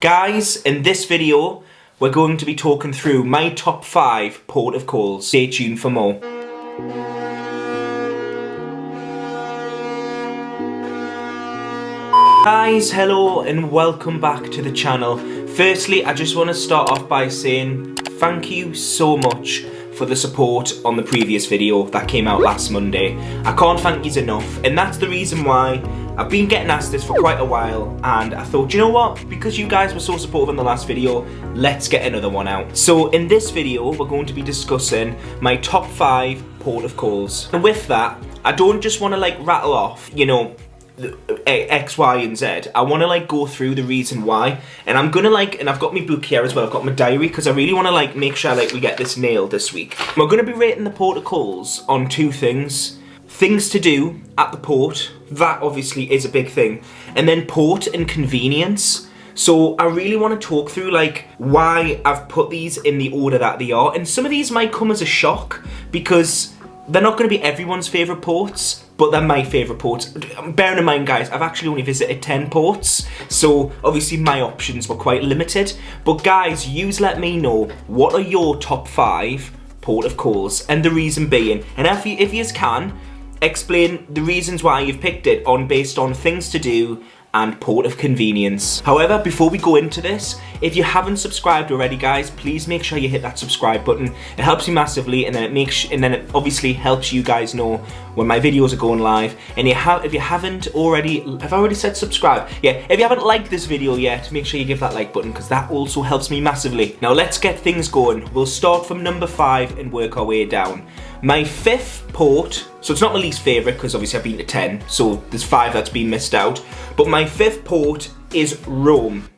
Guys, in this video, we're going to be talking through my top 5 port of calls. Stay tuned for more. Guys, hello and welcome back to the channel. Firstly, I just want to start off by saying thank you so much for the support on the previous video that came out last Monday. I can't thank you enough, and that's the reason why I've been getting asked this for quite a while, and I thought, you know what, because you guys were so supportive in the last video, let's get another one out. So in this video, we're going to be discussing my top 5 port of calls. And with that, I don't just want to like rattle off, you know, X, Y, and Z. I want to like go through the reason why, and I'm gonna like, and I've got my book here as well, I've got my diary, because I really want to like make sure like we get this nailed this week. We're gonna be rating the port of calls on 2 things. Things to do at the port, that obviously is a big thing, and then port and convenience. So I really want to talk through like why I've put these in the order that they are, and some of these might come as a shock because they're not going to be everyone's favourite ports, but they're my favourite ports. Bearing in mind, guys, I've actually only visited 10 ports, so obviously my options were quite limited. But guys, yous let me know, what are your top 5 port of calls, and the reason being, and if yous can, explain the reasons why you've picked it based on things to do and port of convenience. However, before we go into this, if you haven't subscribed already, guys, please make sure you hit that subscribe button. It helps me massively, and then it obviously helps you guys know when my videos are going live. And if you haven't already, have I already said subscribe? Yeah, if you haven't liked this video yet, make sure you give that like button, because that also helps me massively. Now let's get things going. We'll start from number 5 and work our way down. My 5th port, so it's not my least favourite because obviously I've been to 10, so there's 5 that's been missed out, but my 5th port is Rome.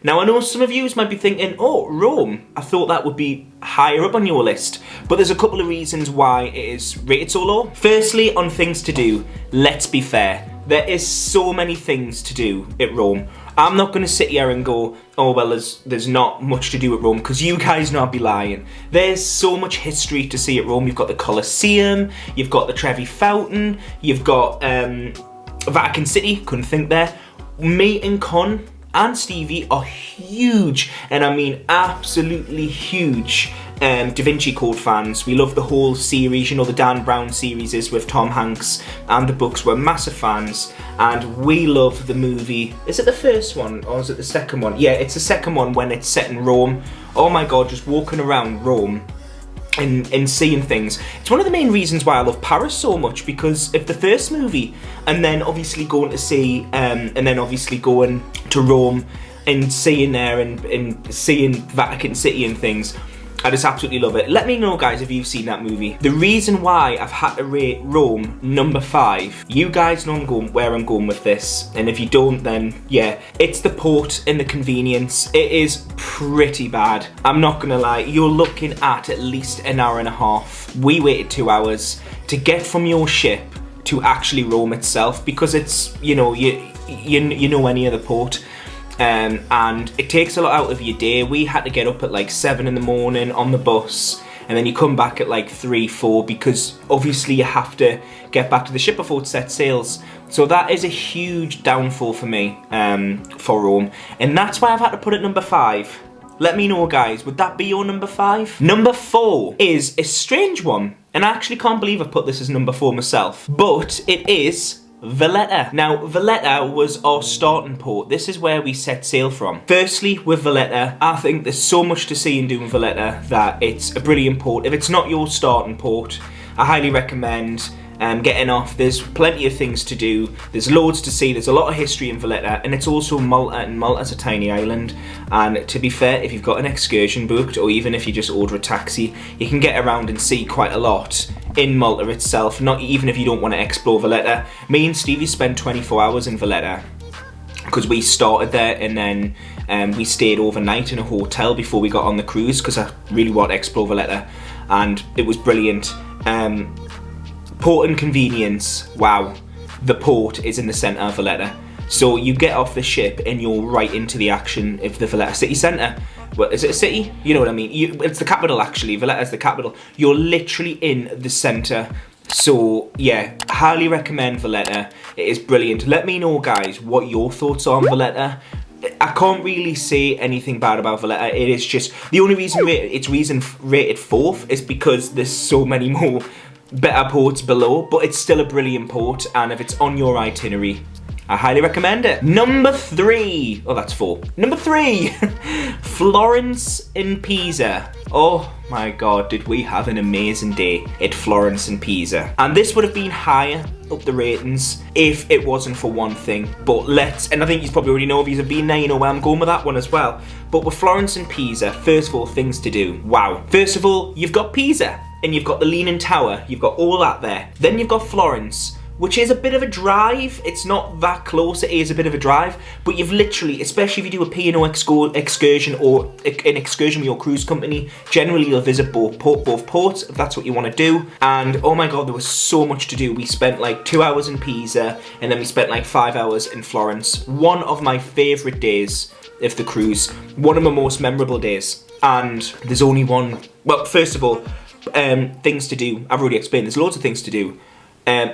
Now I know some of you might be thinking, oh, Rome, I thought that would be higher up on your list, but there's a couple of reasons why it is rated so low. Firstly, on things to do, let's be fair, there is so many things to do at Rome. I'm not going to sit here and go, oh well, there's not much to do at Rome, because you guys know I'd be lying. There's so much history to see at Rome. You've got the Colosseum, you've got the Trevi Fountain, you've got Vatican City, couldn't think there. Me and Con and Stevie are huge, and I mean absolutely huge, Da Vinci Code fans. We love the whole series, you know, the Dan Brown series is with Tom Hanks, and the books. We're massive fans, and we love the movie. Is it the first one, or is it the second one? Yeah, it's the second one when it's set in Rome. Oh my god, just walking around Rome and seeing things. It's one of the main reasons why I love Paris so much, because of the first movie, and then obviously going to see, and then obviously going to Rome and seeing there and seeing Vatican City and things. I just absolutely love it. Let me know, guys, if you've seen that movie. The reason why I've had to rate Rome number 5, you guys know where I'm going with this, and if you don't, then yeah, it's the port and the convenience. It is pretty bad. I'm not gonna lie, you're looking at least an hour and a half. We waited 2 hours to get from your ship to actually Rome itself, because it's, you know, you know any other port. And it takes a lot out of your day. We had to get up at like 7 in the morning on the bus, and then you come back at like 3, 4, because obviously you have to get back to the ship before it sets sails. So that is a huge downfall for me, for Rome, and that's why I've had to put it number 5. Let me know, guys, would that be your number 5? Number 4 is a strange one, and I actually can't believe I put this as number 4 myself, but it is Valletta. Now, Valletta was our starting port. This is where we set sail from. Firstly, with Valletta, I think there's so much to see in doing Valletta that it's a brilliant port. If it's not your starting port, I highly recommend getting off. There's plenty of things to do. There's loads to see. There's a lot of history in Valletta, and it's also Malta, and Malta's a tiny island. And to be fair, if you've got an excursion booked, or even if you just order a taxi, you can get around and see quite a lot in Malta itself, not even if you don't want to explore Valletta. Me and Stevie spent 24 hours in Valletta, because we started there and then we stayed overnight in a hotel before we got on the cruise, because I really want to explore Valletta, and it was brilliant. Port and convenience, wow, the port is in the centre of Valletta. So you get off the ship and you're right into the action of the Valletta city centre. Well, is it a city? You know what I mean. It's the capital, actually. Valletta's the capital. You're literally in the centre. So yeah, highly recommend Valletta. It is brilliant. Let me know, guys, what your thoughts are on Valletta. I can't really say anything bad about Valletta. It is just, the only reason it's rated 4th is because there's so many more better ports below, but it's still a brilliant port, and if it's on your itinerary, I highly recommend it. Number 3, oh that's 4. Number 3, Florence and Pisa. Oh my god, did we have an amazing day at Florence and Pisa. And this would have been higher up the ratings if it wasn't for one thing. But and I think you probably already know if you've been there, you know where I'm going with that one as well. But with Florence and Pisa, first of all, things to do. Wow. First of all, you've got Pisa, and you've got the Leaning Tower, you've got all that there. Then you've got Florence, which is a bit of a drive. It's not that close, it is a bit of a drive, but you've literally, especially if you do a P&O excursion or an excursion with your cruise company, generally you'll visit both ports if that's what you want to do. And oh my god, there was so much to do. We spent like 2 hours in Pisa, and then we spent like 5 hours in Florence. One of my favourite days of the cruise, one of my most memorable days. And there's only one, well, first of all, things to do. I've already explained, there's loads of things to do.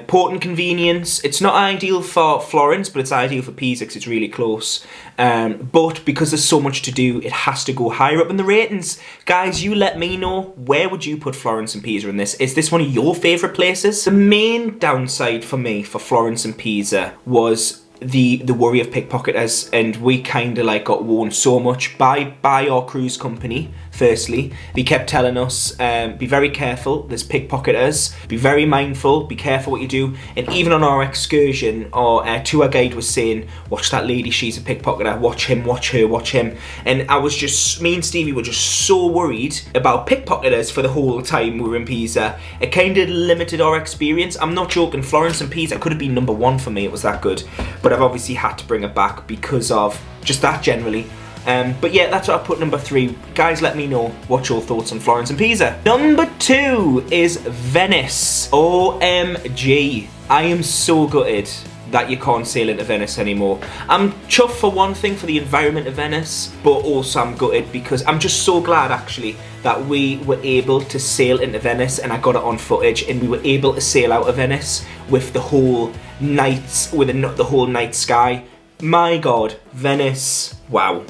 Port and convenience, it's not ideal for Florence, but it's ideal for Pisa because it's really close. But because there's so much to do, it has to go higher up in the ratings. Guys, you let me know, where would you put Florence and Pisa in this? Is this one of your favourite places? The main downside for me for Florence and Pisa was the worry of pickpocketers, and we kind of like got warned so much by our cruise company. Firstly, they kept telling us, be very careful, there's pickpocketers, be very mindful, be careful what you do. And even on our excursion, our tour guide was saying, watch that lady, she's a pickpocketer, watch him, watch her, watch him. And me and Stevie were just so worried about pickpocketers for the whole time we were in Pisa. It kind of limited our experience. I'm not joking, Florence and Pisa could have been number 1 for me, it was that good. But I've obviously had to bring it back because of just that generally. But yeah, that's what I put number 3. Guys, let me know what's your thoughts on Florence and Pisa. Number 2 is Venice. OMG. I am so gutted that you can't sail into Venice anymore. I'm chuffed for one thing for the environment of Venice, but also I'm gutted because I'm just so glad actually that we were able to sail into Venice, and I got it on footage, and we were able to sail out of Venice with the whole night sky. My god, Venice, wow.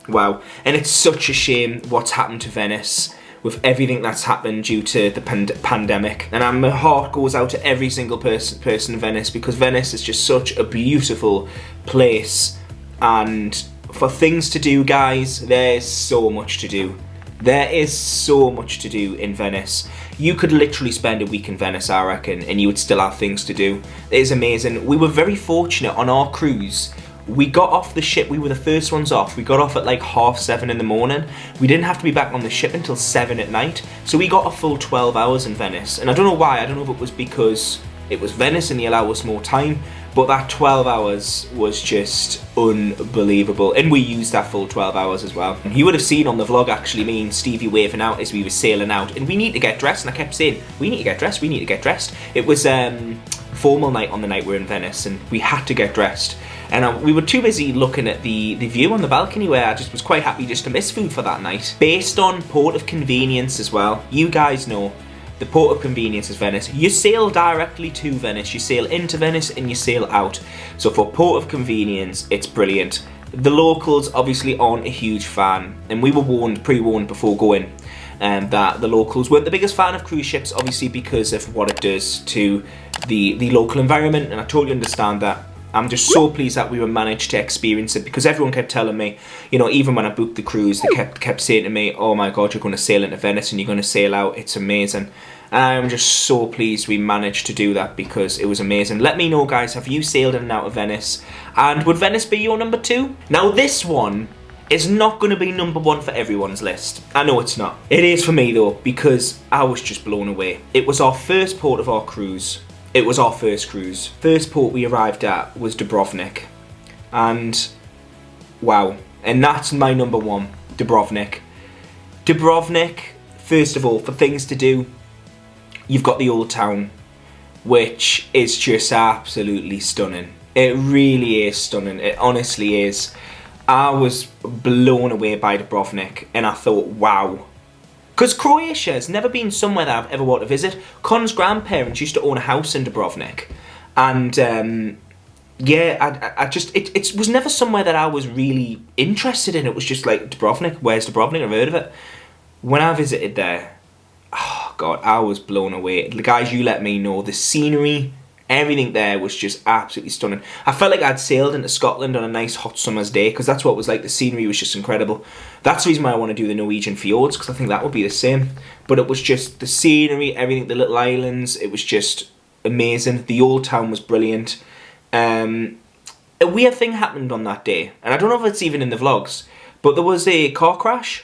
Wow, and it's such a shame what's happened to Venice with everything that's happened due to the pandemic. And my heart goes out to every single person in Venice, because Venice is just such a beautiful place. And for things to do, guys, there's so much to do. There is so much to do in Venice. You could literally spend a week in Venice, I reckon, and you would still have things to do. It is amazing. We were very fortunate on our cruise. We got off the ship, we were the first ones off. We got off at like 7:30 in the morning. We didn't have to be back on the ship until 7 at night. So we got a full 12 hours in Venice. And I don't know why, I don't know if it was because it was Venice and they allow us more time, but that 12 hours was just unbelievable. And we used that full 12 hours as well. You would have seen on the vlog actually me and Stevie waving out as we were sailing out. And we need to get dressed, and I kept saying, we need to get dressed, we need to get dressed. It was formal night on the night we were in Venice, and we had to get dressed. And we were too busy looking at the view on the balcony, where I just was quite happy just to miss food for that night. Based on port of convenience as well, you guys know the port of convenience is Venice. You sail directly to Venice, you sail into Venice and you sail out. So for port of convenience, it's brilliant. The locals obviously aren't a huge fan, and we were pre-warned before going that the locals weren't the biggest fan of cruise ships, obviously because of what it does to the local environment, and I totally understand that. I'm just so pleased that we managed to experience it, because everyone kept telling me, you know, even when I booked the cruise, they kept saying to me, oh my god, you're going to sail into Venice and you're going to sail out, it's amazing. And I'm just so pleased we managed to do that, because it was amazing. Let me know, guys, have you sailed in and out of Venice? And would Venice be your number 2? Now this one is not going to be number 1 for everyone's list. I know it's not. It is for me though, because I was just blown away. It was our first port of our cruise. It was our first cruise. First port we arrived at was Dubrovnik. And wow. And that's my number 1, Dubrovnik. Dubrovnik, first of all, for things to do, you've got the old town, which is just absolutely stunning. It really is stunning. It honestly is. I was blown away by Dubrovnik, and I thought, wow. Because Croatia has never been somewhere that I've ever wanted to visit. Con's grandparents used to own a house in Dubrovnik. And yeah, I just, it was never somewhere that I was really interested in. It was just like, Dubrovnik, where's Dubrovnik? I've heard of it. When I visited there, oh God, I was blown away. The guys, you let me know, the scenery, everything there was just absolutely stunning. I felt like I'd sailed into Scotland on a nice hot summer's day, because that's what it was like. The scenery was just incredible. That's the reason why I want to do the Norwegian fjords, because I think that would be the same. But it was just the scenery, everything, the little islands, it was just amazing. The old town was brilliant. A weird thing happened on that day, and I don't know if it's even in the vlogs, but there was a car crash,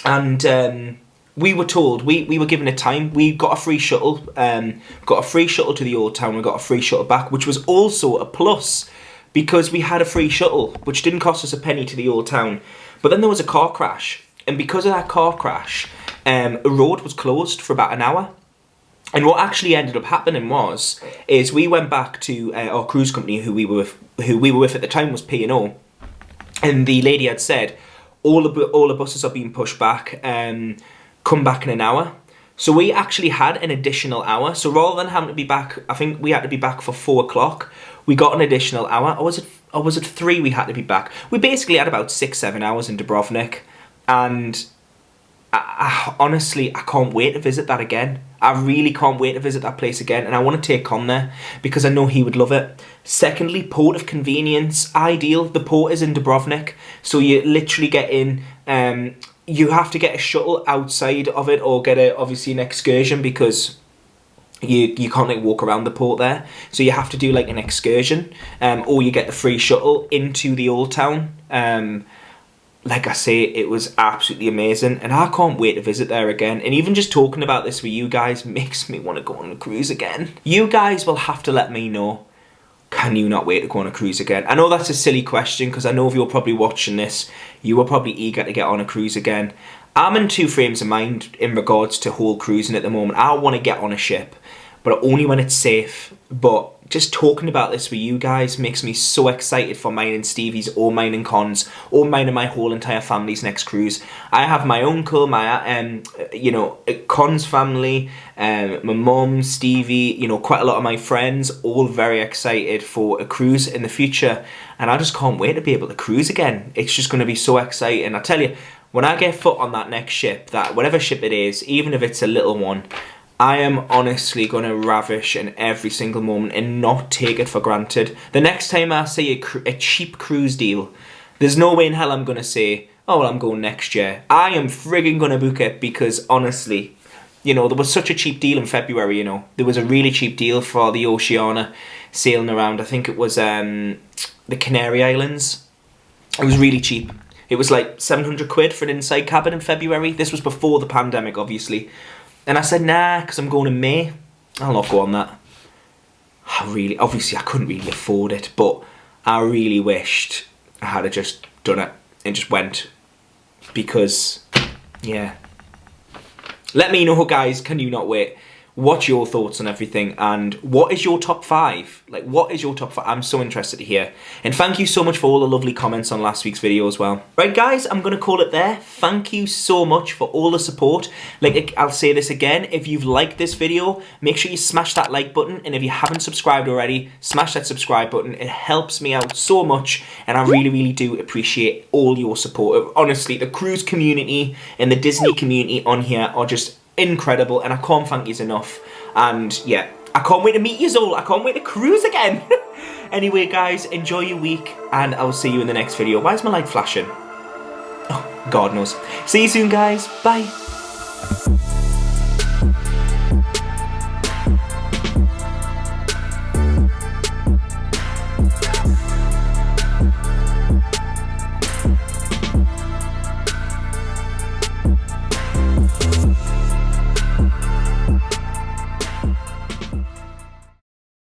and we were told, we were given a time, we got a free shuttle, to the old town, we got a free shuttle back, which was also a plus, because we had a free shuttle, which didn't cost us a penny to the old town. But then there was a car crash, and because of that car crash, a road was closed for about an hour. And what actually ended up happening is we went back to our cruise company, who we were with at the time was P&O, and the lady had said, all the buses are being pushed back, come back in an hour. So we actually had an additional hour. So rather than having to be back, I think we had to be back for 4 o'clock. We got an additional hour. Or was it 3 we had to be back? We basically had about 6-7 hours in Dubrovnik, and I honestly, I can't wait to visit that again. I really can't wait to visit that place again, and I want to take Con there because I know he would love it. Secondly, port of convenience, ideal. The port is in Dubrovnik, so you literally get in. You have to get a shuttle outside of it, or get obviously an excursion, because you can't like walk around the port there. So you have to do like an excursion, or you get the free shuttle into the old town. Like I say, it was absolutely amazing, and I can't wait to visit there again. And even just talking about this with you guys makes me want to go on a cruise again. You guys will have to let me know, can you not wait to go on a cruise again? I know that's a silly question, because I know if you're probably watching this, you are probably eager to get on a cruise again. I'm in 2 frames of mind in regards to whole cruising at the moment. I want to get on a ship, but only when it's safe. But just talking about this with you guys makes me so excited for mine and Stevie's, or mine and Con's, or mine and my whole entire family's next cruise. I have my uncle, my Con's family, my mum, Stevie, quite a lot of my friends, all very excited for a cruise in the future, and I just can't wait to be able to cruise again. It's just going to be so exciting. I tell you, when I get foot on that next ship, that whatever ship it is, even if it's a little one, I am honestly going to ravish in every single moment and not take it for granted. The next time I see a cheap cruise deal, there's no way in hell I'm going to say, oh, well, I'm going next year. I am frigging going to book it, because honestly, there was such a cheap deal in February, There was a really cheap deal for the Oceania sailing around. I think it was the Canary Islands. It was really cheap. It was like 700 quid for an inside cabin in February. This was before the pandemic, obviously. And I said, nah, because I'm going in May. I'll not go on that. Obviously I couldn't really afford it, but I really wished I had just done it and just went. Because, yeah. Let me know, guys, can you not wait? What's your thoughts on everything, and what is your top 5? Like, what is your top 5? I'm so interested to hear. And thank you so much for all the lovely comments on last week's video as well. Right, guys, I'm going to call it there. Thank you so much for all the support. Like, I'll say this again. If you've liked this video, make sure you smash that like button. And if you haven't subscribed already, smash that subscribe button. It helps me out so much, and I really, really do appreciate all your support. Honestly, the cruise community and the Disney community on here are just incredible, and I can't thank you enough. And yeah, I can't wait to meet you all. I can't wait to cruise again. Anyway, guys, enjoy your week, and I'll see you in the next video. Why is my light flashing? Oh, God knows. See you soon, guys. Bye.